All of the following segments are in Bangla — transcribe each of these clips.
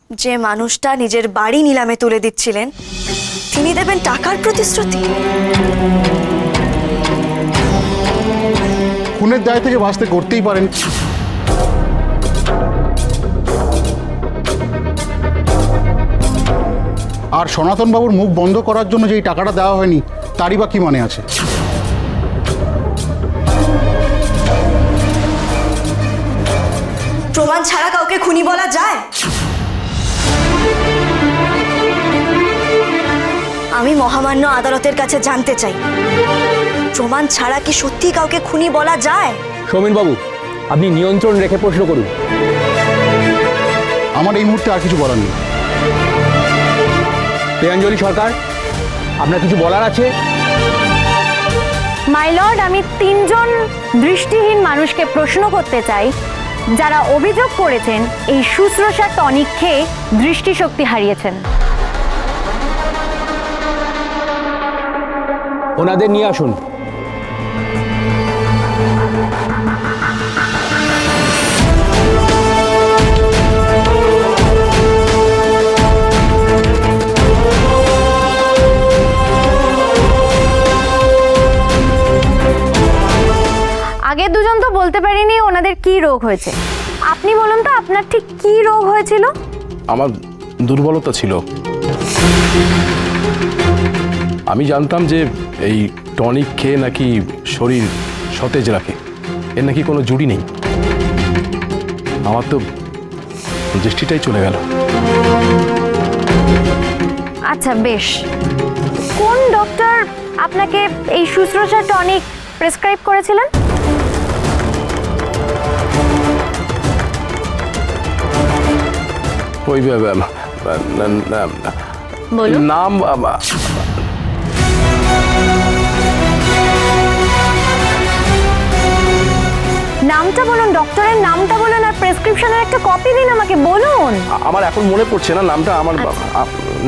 যে মানুষটা নিজের বাড়ি নিলামে তুলে দিচ্ছিলেন তিনি দেবেন টাকার প্রতিশ্রুতি? খুনের দায় থেকে বাঁচতে করতেই পারেন। আর সনাতন বাবুর মুখ বন্ধ করার জন্য যেই টাকাটা দেওয়া হয়নি তারই বা কি মানে আছে? প্রমাণ ছাড়া কাউকে খুনি বলা যায়? আমি মহামান্য আদালতের কাছে জানতে চাই, প্রমাণ ছাড়া কি সত্যি কাউকে খুনি বলা যায়? সৌমেন বাবু, আপনি নিয়ন্ত্রণ রেখে প্রশ্ন করুন। আমার এই মুহূর্তে আর কিছু বলার নেই। প্রিয়াঞ্জলি সরকার, আপনার কিছু বলার আছে? মাই লর্ড, আমি তিনজন দৃষ্টিহীন মানুষকে প্রশ্ন করতে চাই যারা অভিযোগ করেছেন এই শুশ্রূষা টনিক খেয়ে দৃষ্টিশক্তি হারিয়েছেন। ওনাদের নিয়ে আসুন। আগে দুজন তো বলতে পারিনি ওনাদের কি রোগ হয়েছে। আপনি বলুন তো আপনার ঠিক কি রোগ হয়েছিল? আমার দুর্বলতা ছিল। আমি জানতাম যে এই টনিক খেয়ে নাকি শরীর সতেজ রাখে, এর নাকি কোনো জুড়ি নেই। আমার তো দৃষ্টিটাই চলে গেল। আচ্ছা বেশ, কোন ডক্টর আপনাকে এই শুশ্রূষা টনিক প্রেসক্রাইব করেছিলেন? ওই বলুন। নাম নামটা বলুন, ডক্টরের নামটা বলুন, আর প্রেসক্রিপশনের একটা কপি দিন আমাকে, বলুন। আমার এখন মনে পড়ছে না নামটা, আমার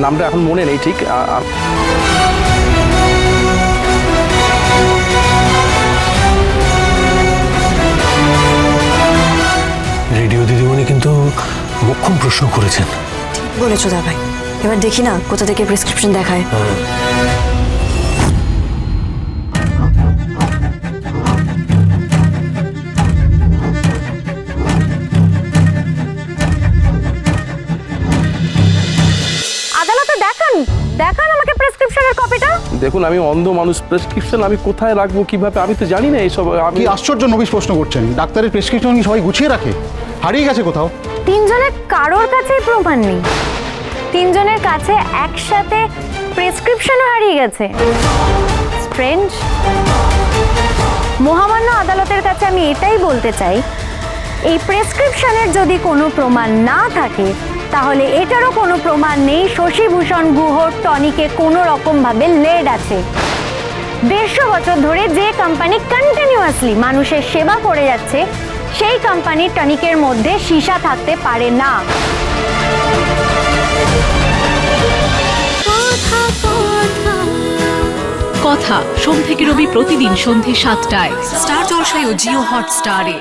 নামটা এখন মনে নেই ঠিক। রেডিও দিদিমণি কিন্তু মোক্ষম প্রশ্ন করেছেন। বলেছো দা ভাই, এবার দেখি না কোথা থেকে প্রেসক্রিপশন দেখায়। আদালতে দেখান, দেখান আমাকে প্রেসক্রিপশনের কপিটা। দেখুন, আমি অন্ধ মানুষ, প্রেসক্রিপশন আমি কোথায় রাখবো কিভাবে আমি তো জানি না এইসব। আমি কি আশ্চর্য নবিশ প্রশ্ন করছেন! ডাক্তারের প্রেসক্রিপশন কি সবাই গুছিয়ে রাখে? হারিয়ে গেছে কোথাও? তিনজনের কারোর কাছেই প্রমাণ নেই, তিনজনের কাছে একসাথে প্রেসক্রিপশনও হারিয়ে গেছে। স্ট্রেঞ্জ। মহামান্য আদালতের কাছে আমি এটাই বলতে চাই, এই প্রেসক্রিপশনের যদি কোনো প্রমাণ না থাকে তাহলে এটারও কোনো প্রমাণ নেই শশীভূষণ গুহর টনিকে কোনো রকমভাবে লেড আছে। 150 বছর ধরে যে কোম্পানি কন্টিনিউয়াসলি মানুষের সেবা করে যাচ্ছে সেই কোম্পানির টনিকের মধ্যে সীসা থাকতে পারে না। কথা সোম থেকে রবি প্রতিদিন সন্ধ্যে 7টায় স্টার জলসায় ও জিও হটস্টারে।